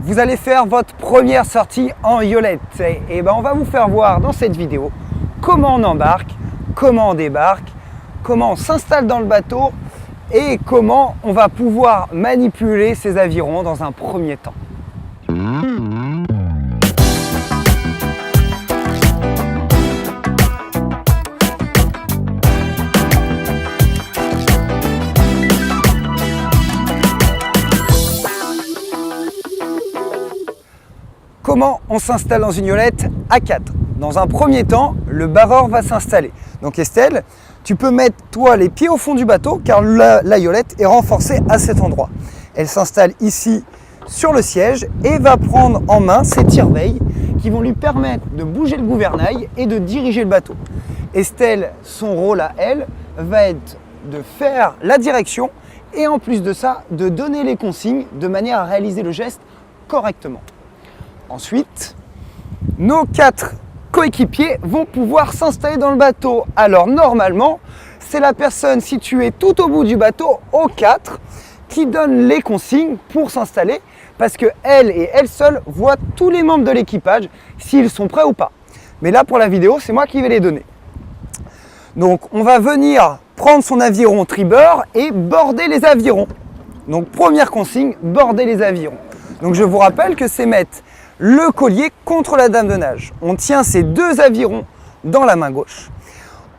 Vous allez faire votre première sortie en yolette. Et ben on va vous faire voir dans cette vidéo comment on embarque, comment on débarque, comment on s'installe dans le bateau et comment on va pouvoir manipuler ces avirons dans un premier temps. Comment on s'installe dans une yolette à 4? Dans un premier temps, le barreur va s'installer. Donc Estelle, tu peux mettre toi les pieds au fond du bateau car la yolette est renforcée à cet endroit. Elle s'installe ici sur le siège et va prendre en main ses tire-veilles qui vont lui permettre de bouger le gouvernail et de diriger le bateau. Estelle, son rôle à elle va être de faire la direction et en plus de ça, de donner les consignes de manière à réaliser le geste correctement. Ensuite, nos 4 coéquipiers vont pouvoir s'installer dans le bateau. Alors normalement, c'est la personne située tout au bout du bateau, au 4, qui donne les consignes pour s'installer parce qu'elle et elle seule voient tous les membres de l'équipage s'ils sont prêts ou pas. Mais là pour la vidéo, c'est moi qui vais les donner. Donc on va venir prendre son aviron tribord et border les avirons. Donc première consigne, border les avirons. Donc je vous rappelle que c'est mettre le collier contre la dame de nage. On tient ces 2 avirons dans la main gauche.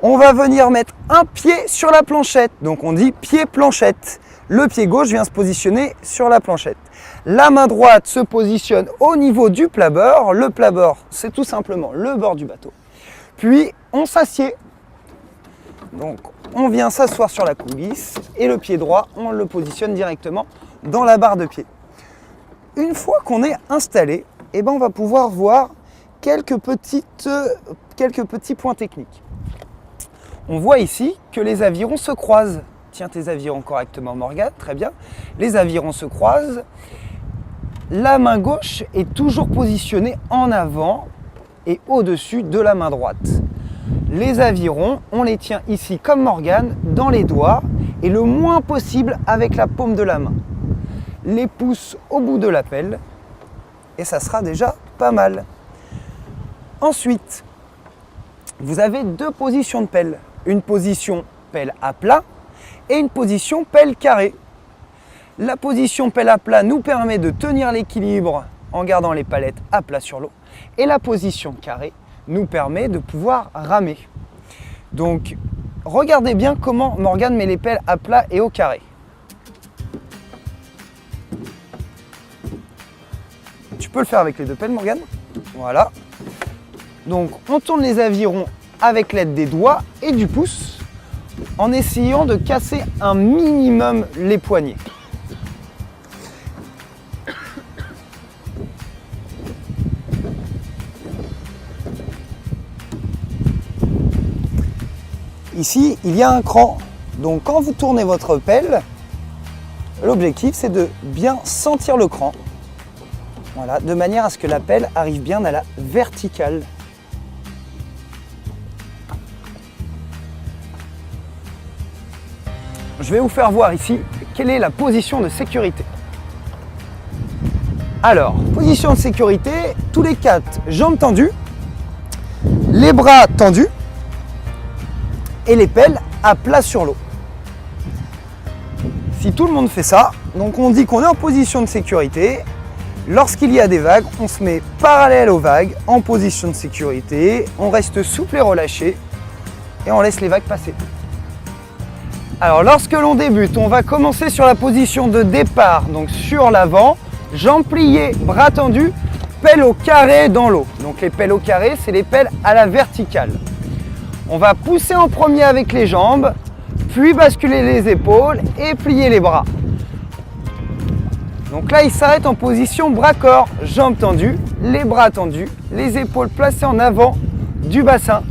On va venir mettre un pied sur la planchette. Donc on dit pied planchette. Le pied gauche vient se positionner sur la planchette. La main droite se positionne au niveau du plat-bord. Le plat-bord, c'est tout simplement le bord du bateau. Puis on s'assied. Donc on vient s'asseoir sur la coulisse et le pied droit, on le positionne directement dans la barre de pied. Une fois qu'on est installé, eh ben on va pouvoir voir quelques petits points techniques. On voit ici que les avirons se croisent. Tiens tes avirons correctement Morgane, très bien. Les avirons se croisent. La main gauche est toujours positionnée en avant et au-dessus de la main droite. Les avirons, on les tient ici comme Morgane, dans les doigts et le moins possible avec la paume de la main. Les pouces au bout de la pelle et ça sera déjà pas mal. Ensuite, vous avez 2 positions de pelle. Une position pelle à plat et une position pelle carrée. La position pelle à plat nous permet de tenir l'équilibre en gardant les palettes à plat sur l'eau et la position carrée nous permet de pouvoir ramer. Donc, regardez bien comment Morgane met les pelles à plat et au carré. Tu peux le faire avec les 2 pelles, Morgane. Voilà. Donc, on tourne les avirons avec l'aide des doigts et du pouce en essayant de casser un minimum les poignets. Ici, il y a un cran. Donc, quand vous tournez votre pelle, l'objectif, c'est de bien sentir le cran. Voilà, de manière à ce que la pelle arrive bien à la verticale. Je vais vous faire voir ici quelle est la position de sécurité. Alors, position de sécurité, tous les 4 jambes tendues, les bras tendus et les pelles à plat sur l'eau. Si tout le monde fait ça, donc on dit qu'on est en position de sécurité. Lorsqu'il y a des vagues, on se met parallèle aux vagues, en position de sécurité, on reste souple et relâché et on laisse les vagues passer. Alors lorsque l'on débute, on va commencer sur la position de départ, donc sur l'avant, jambes pliées, bras tendus, pelle au carré dans l'eau. Donc les pelles au carré, c'est les pelles à la verticale. On va pousser en premier avec les jambes, puis basculer les épaules et plier les bras. Donc là, il s'arrête en position bras-corps, jambes tendues, les bras tendus, les épaules placées en avant du bassin.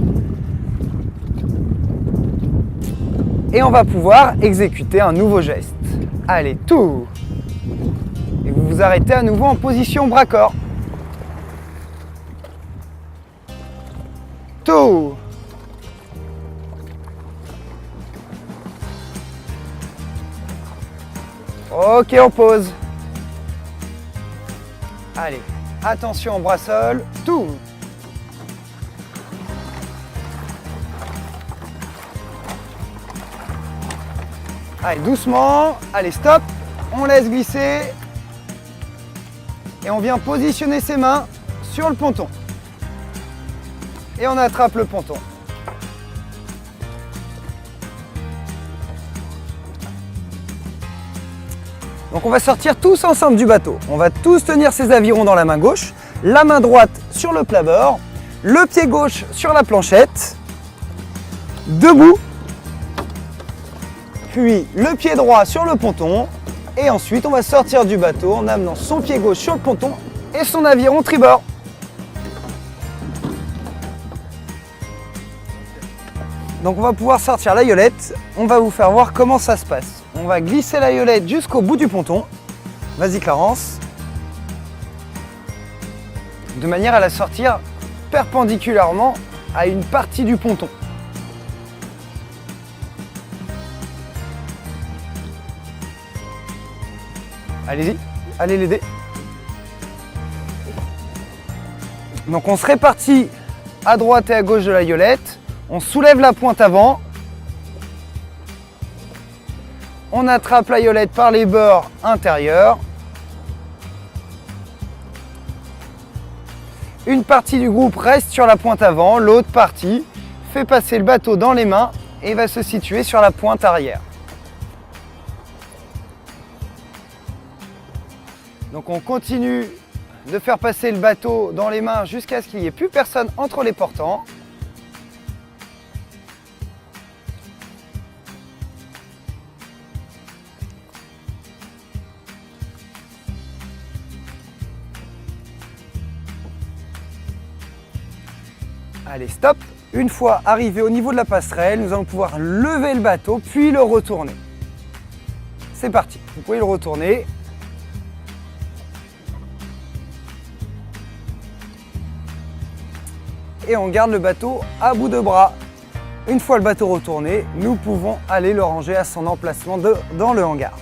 Et on va pouvoir exécuter un nouveau geste. Allez, tout! Et vous vous arrêtez à nouveau en position bras-corps. Tout! Ok, on pose. Attention, brassole, tout. Allez, doucement. Allez, stop. On laisse glisser. Et on vient positionner ses mains sur le ponton. Et on attrape le ponton. Donc on va sortir tous ensemble du bateau. On va tous tenir ces avirons dans la main gauche, la main droite sur le plat-bord, le pied gauche sur la planchette, debout, puis le pied droit sur le ponton, et ensuite on va sortir du bateau en amenant son pied gauche sur le ponton et son aviron tribord. Donc on va pouvoir sortir la yolette, on va vous faire voir comment ça se passe. On va glisser la yolette jusqu'au bout du ponton. Vas-y Clarence. De manière à la sortir perpendiculairement à une partie du ponton. Allez-y, allez l'aider. Donc on se répartit à droite et à gauche de la yolette. On soulève la pointe avant. On attrape la yolette par les bords intérieurs. Une partie du groupe reste sur la pointe avant, l'autre partie fait passer le bateau dans les mains et va se situer sur la pointe arrière. Donc on continue de faire passer le bateau dans les mains jusqu'à ce qu'il n'y ait plus personne entre les portants. Allez, stop. Une fois arrivé au niveau de la passerelle, nous allons pouvoir lever le bateau, puis le retourner. C'est parti. Vous pouvez le retourner. Et on garde le bateau à bout de bras. Une fois le bateau retourné, nous pouvons aller le ranger à son emplacement dans le hangar.